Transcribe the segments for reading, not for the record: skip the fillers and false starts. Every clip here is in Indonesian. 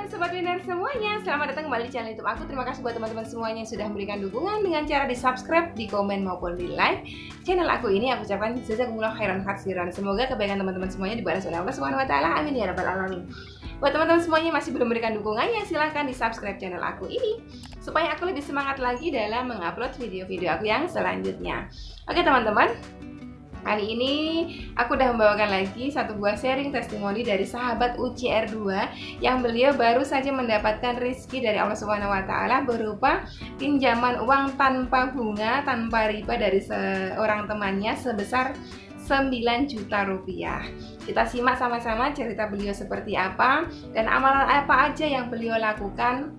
Halo Sobat Winner semuanya, selamat datang kembali di channel YouTube aku. Terima kasih buat teman-teman semuanya yang sudah memberikan dukungan dengan cara di subscribe, di komen maupun di like channel aku ini. Aku ucapkan jazakumullah khairan katsiran. Semoga kebaikan teman-teman semuanya dibalas oleh Allah Subhanahu wa taala. Amin ya rabbal alamin. Buat teman-teman semuanya masih belum memberikan dukungannya, silahkan di subscribe channel aku ini supaya aku lebih semangat lagi dalam mengupload video-video aku yang selanjutnya. Oke teman-teman, kali ini aku udah membawakan lagi satu buah sharing testimoni dari sahabat UCR2 yang beliau baru saja mendapatkan rezeki dari Allah Subhanahu wa taala berupa pinjaman uang tanpa bunga, tanpa riba dari seorang temannya sebesar 9 juta rupiah. Kita simak sama-sama cerita beliau seperti apa dan amalan apa aja yang beliau lakukan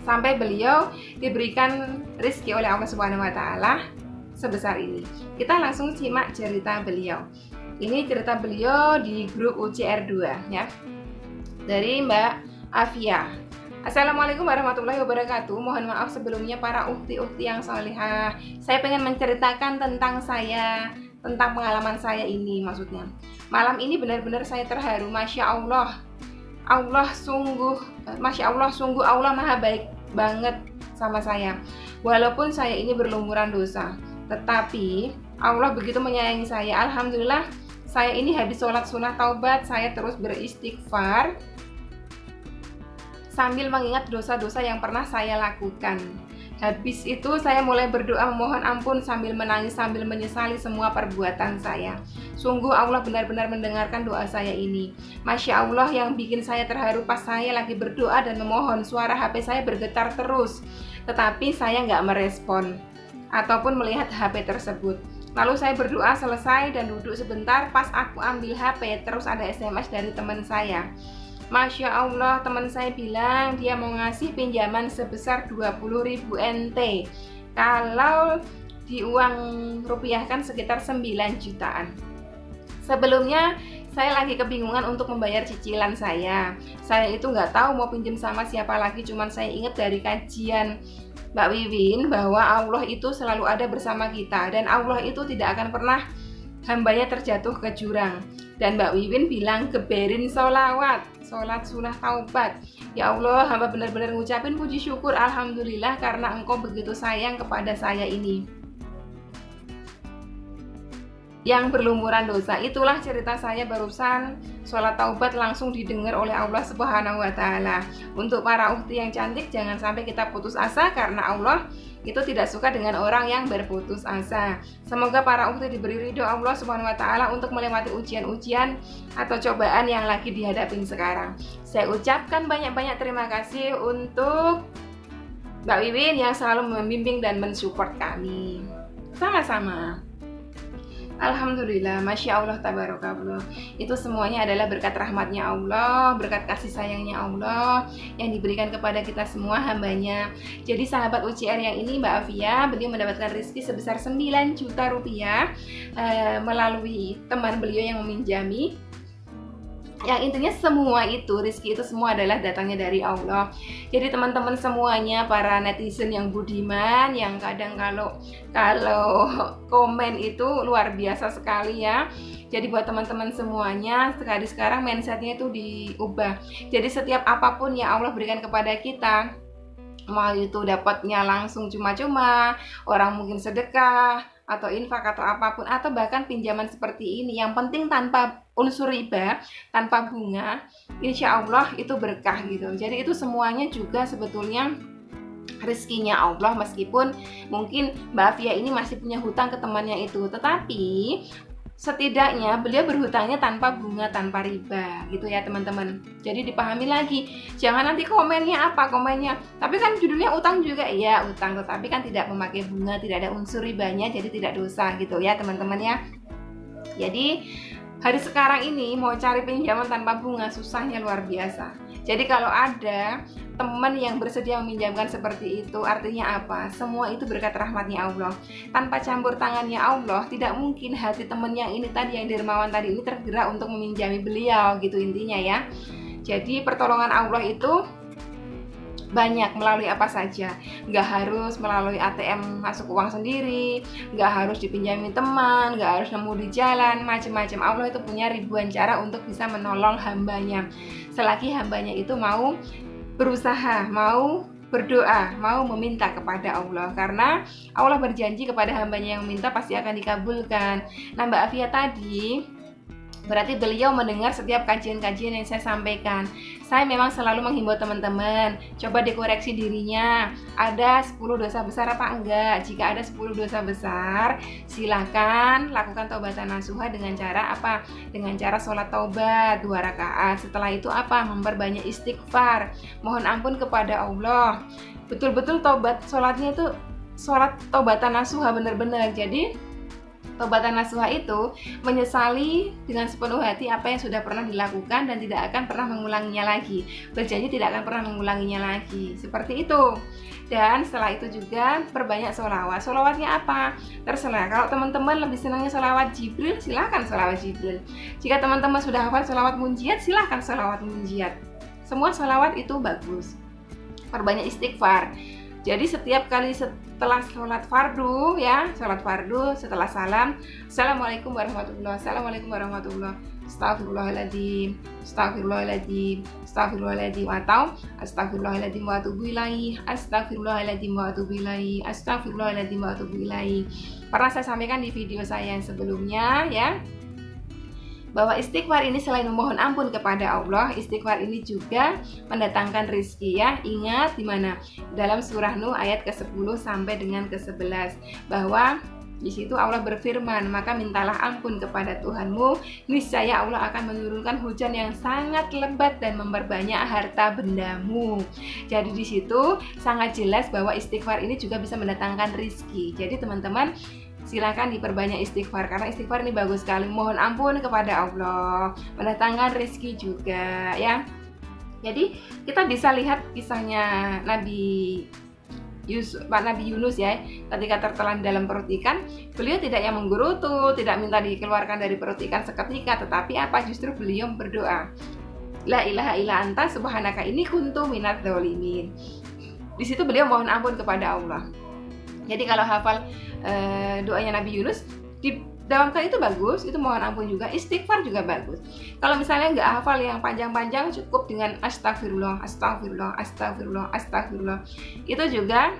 sampai beliau diberikan rezeki oleh Allah Subhanahu wa taala sebesar ini. Kita langsung simak cerita beliau. Ini cerita beliau di grup UCR2 ya. Dari Mbak Afia. Assalamualaikum warahmatullahi wabarakatuh. Mohon maaf sebelumnya para ukti-ukti yang salihah. Saya pengen menceritakan tentang saya, tentang pengalaman saya ini maksudnya. Malam ini benar-benar saya terharu. Masya Allah. Masya Allah sungguh Allah maha baik banget sama saya. Walaupun saya ini berlumuran dosa, tetapi Allah begitu menyayangi saya. Alhamdulillah, saya ini habis sholat sunnah taubat, saya terus beristighfar sambil mengingat dosa-dosa yang pernah saya lakukan. Habis itu saya mulai berdoa memohon ampun sambil menangis, sambil menyesali semua perbuatan saya. Sungguh Allah benar-benar mendengarkan doa saya ini. Masya Allah, yang bikin saya terharu pas saya lagi berdoa dan memohon, suara HP saya bergetar terus, tetapi saya nggak merespon ataupun melihat HP tersebut. Lalu saya berdoa selesai dan duduk sebentar, pas aku ambil HP terus ada SMS dari teman saya. Masya Allah, teman saya bilang dia mau ngasih pinjaman sebesar 20.000 NT. Kalau di uang rupiah kan sekitar 9 jutaan. Sebelumnya saya lagi kebingungan untuk membayar cicilan saya. Saya itu nggak tahu mau pinjam sama siapa lagi, cuman saya ingat dari kajian Mbak Wiwin bahwa Allah itu selalu ada bersama kita dan Allah itu tidak akan pernah hambanya terjatuh ke jurang. Dan Mbak Wiwin bilang geberin sholat sunnah taubat. Ya Allah, hamba benar-benar ngucapin puji syukur alhamdulillah karena engkau begitu sayang kepada saya ini yang berlumuran dosa. Itulah cerita saya barusan. Sholat taubat langsung didengar oleh Allah Subhanahu wa taala. Untuk para ukhti yang cantik, jangan sampai kita putus asa karena Allah itu tidak suka dengan orang yang berputus asa. Semoga para ukhti diberi ridho Allah Subhanahu wa taala untuk melewati ujian-ujian atau cobaan yang lagi dihadapin sekarang. Saya ucapkan banyak-banyak terima kasih untuk Mbak Wiwin yang selalu membimbing dan mensupport kami. Sama-sama. Alhamdulillah, Masya Allah, tabarakallah. Itu semuanya adalah berkat rahmatnya Allah, berkat kasih sayangnya Allah yang diberikan kepada kita semua hambanya. Jadi sahabat UCR yang ini, Mbak Afia, beliau mendapatkan rezeki sebesar 9 juta rupiah melalui teman beliau yang meminjami. Yang intinya semua itu, rezeki itu semua adalah datangnya dari Allah. Jadi teman-teman semuanya, para netizen yang budiman, yang kadang kalau komen itu luar biasa sekali ya. Jadi buat teman-teman semuanya, sekarang mindsetnya itu diubah. Jadi setiap apapun yang Allah berikan kepada kita, mau itu dapatnya langsung cuma-cuma, orang mungkin sedekah atau infak atau apapun, atau bahkan pinjaman seperti ini, yang penting tanpa unsur riba, tanpa bunga, insya Allah itu berkah gitu. Jadi itu semuanya juga sebetulnya rezekinya Allah, meskipun mungkin Mbak Afia ini masih punya hutang ke temannya itu, tetapi setidaknya beliau berhutangnya tanpa bunga, tanpa riba gitu ya teman-teman. Jadi dipahami lagi, jangan nanti komennya apa komennya, tapi kan judulnya utang juga, iya utang, tetapi kan tidak memakai bunga, tidak ada unsur ribanya, jadi tidak dosa gitu ya teman-teman ya. Jadi hari sekarang ini mau cari pinjaman tanpa bunga susahnya luar biasa. Jadi kalau ada teman yang bersedia meminjamkan seperti itu, artinya apa? Semua itu berkat rahmatnya Allah. Tanpa campur tangannya Allah, tidak mungkin hati teman yang ini tadi, yang dermawan tadi ini tergerak untuk meminjami beliau gitu intinya ya. Jadi pertolongan Allah itu banyak melalui apa saja, nggak harus melalui ATM masuk uang sendiri, nggak harus dipinjami teman, nggak harus nemu di jalan, macam-macam. Allah itu punya ribuan cara untuk bisa menolong hambanya. selagi hambanya itu mau berusaha, mau berdoa, mau meminta kepada Allah. Karena Allah berjanji kepada hambanya yang meminta pasti akan dikabulkan. Nah, Mbak Afia tadi berarti beliau mendengar setiap kajian-kajian yang saya sampaikan. Saya memang selalu menghimbau teman-teman, coba dikoreksi dirinya. Ada 10 dosa besar apa enggak? Jika ada 10 dosa besar, silakan lakukan taubatan nasuha dengan cara apa? Dengan cara sholat taubat 2 rakaat. Setelah itu apa? Memperbanyak istighfar, mohon ampun kepada Allah. Betul-betul taubat sholatnya itu sholat taubatan nasuha benar-benar. Jadi taubatan nasuha itu menyesali dengan sepenuh hati apa yang sudah pernah dilakukan dan tidak akan pernah mengulanginya lagi. Berjanji tidak akan pernah mengulanginya lagi. Seperti itu. Dan setelah itu juga perbanyak sholawat. Sholawatnya apa? Terserah. Kalau teman-teman lebih senangnya sholawat Jibril, silahkan sholawat Jibril. Jika teman-teman sudah hafal sholawat munjiat, silahkan sholawat munjiat. Semua sholawat itu bagus. Perbanyak istighfar. Jadi setiap kali setelah sholat fardu ya, sholat fardu setelah salam, Assalamualaikum warahmatullahi wabarakatuh, Assalamualaikum warahmatullahi wabarakatuh, Astagfirullahaladzim, Astagfirullahaladzim, Astagfirullahaladzim, atau Astagfirullahaladzim wa atubu ilaih, Astagfirullahaladzim wa atubu ilaih, Astagfirullahaladzim wa atubu ilaih. Pernah saya sampaikan di video saya yang sebelumnya ya, bahwa istighfar ini selain memohon ampun kepada Allah, istighfar ini juga mendatangkan rizki ya. Ingat di mana? Dalam surah Nuh ayat ke-10 sampai dengan ke-11 bahwa di situ Allah berfirman, maka mintalah ampun kepada Tuhanmu, niscaya Allah akan menurunkan hujan yang sangat lebat dan memperbanyak harta bendamu. Jadi di situ sangat jelas bahwa istighfar ini juga bisa mendatangkan rizki. Jadi teman-teman silakan diperbanyak istighfar karena istighfar ini bagus sekali, mohon ampun kepada Allah, mendatangkan rezeki juga ya. Jadi kita bisa lihat kisahnya Nabi Yunus ya, ketika tertelan dalam perut ikan, beliau tidak yang menggerutu, tidak minta dikeluarkan dari perut ikan seketika, tetapi apa, justru beliau berdoa, la ilaha illa anta subhanaka inni kuntu minadz dzalimin. Di situ beliau mohon ampun kepada Allah. Jadi kalau hafal doanya Nabi Yunus didawamkan itu bagus, itu mohon ampun juga, istighfar juga bagus. Kalau misalnya nggak hafal yang panjang-panjang, cukup dengan astagfirullah, astagfirullah, astagfirullah, astagfirullah. Itu juga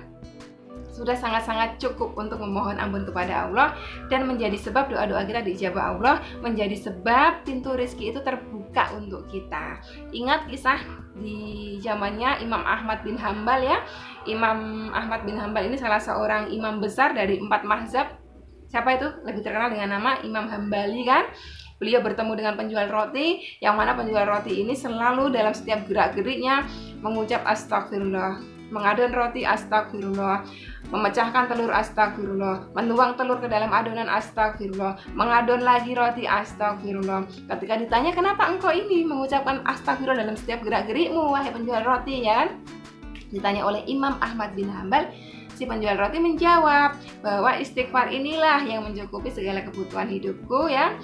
sudah sangat-sangat cukup untuk memohon ampun kepada Allah dan menjadi sebab doa-doa kita diijabah Allah, menjadi sebab pintu rezeki itu terbuka untuk kita. Ingat kisah di zamannya Imam Ahmad bin Hambal ya. Imam Ahmad bin Hambal ini salah seorang imam besar dari 4 mazhab. Siapa itu? Lebih terkenal dengan nama Imam Hambali kan. Beliau bertemu dengan penjual roti, yang mana penjual roti ini selalu dalam setiap gerak-geriknya mengucap astagfirullah, mengadon roti astagfirullah, memecahkan telur astagfirullah, menuang telur ke dalam adonan astagfirullah, mengadon lagi roti astagfirullah. Ketika ditanya kenapa engkau ini mengucapkan astagfirullah dalam setiap gerak-gerikmu wahai penjual roti ya kan? Ditanya oleh Imam Ahmad bin Hambal, si penjual roti menjawab bahwa istighfar inilah yang mencukupi segala kebutuhan hidupku ya.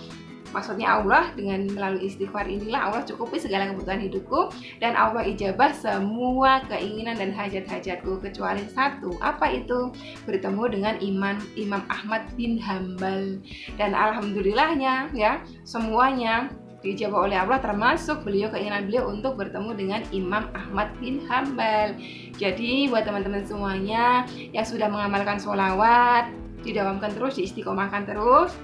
Maksudnya Allah dengan melalui istighfar inilah Allah cukupi segala kebutuhan hidupku dan Allah ijabah semua keinginan dan hajat-hajatku kecuali satu. Apa itu? Bertemu dengan Imam Ahmad bin Hambal. Dan alhamdulillahnya ya, semuanya dijawab oleh Allah, termasuk keinginan beliau untuk bertemu dengan Imam Ahmad bin Hambal. Jadi buat teman-teman semuanya yang sudah mengamalkan sholawat, didawamkan terus, diistiqomahkan terus.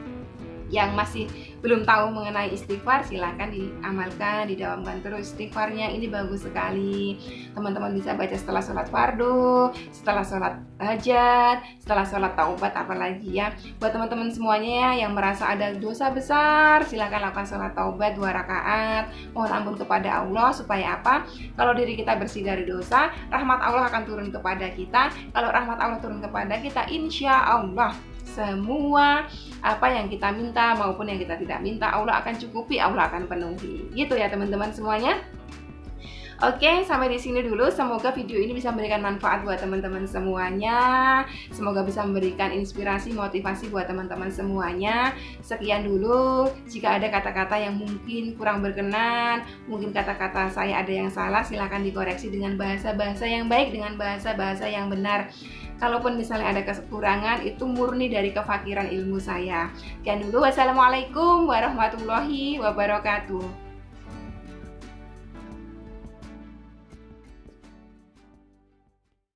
Yang masih belum tahu mengenai istighfar, silahkan diamalkan, didawamkan terus istighfarnya. Ini bagus sekali. Teman-teman bisa baca setelah sholat fardu, setelah sholat hajat, setelah sholat taubat, apalagi ya. Buat teman-teman semuanya yang merasa ada dosa besar, silahkan lakukan sholat taubat 2 rakaat. Mohon ampun kepada Allah supaya apa? Kalau diri kita bersih dari dosa, rahmat Allah akan turun kepada kita. Kalau rahmat Allah turun kepada kita, insya Allah semua apa yang kita minta maupun yang kita tidak minta, Allah akan cukupi, Allah akan penuhi. Gitu ya teman-teman semuanya. Oke, sampai di sini dulu. Semoga video ini bisa memberikan manfaat buat teman-teman semuanya. Semoga bisa memberikan inspirasi, motivasi buat teman-teman semuanya. Sekian dulu. Jika ada kata-kata yang mungkin kurang berkenan, mungkin kata-kata saya ada yang salah, silahkan dikoreksi dengan bahasa-bahasa yang baik, dengan bahasa-bahasa yang benar. Kalaupun misalnya ada kekurangan, itu murni dari kefakiran ilmu saya. Sekian dulu. Wassalamualaikum warahmatullahi wabarakatuh.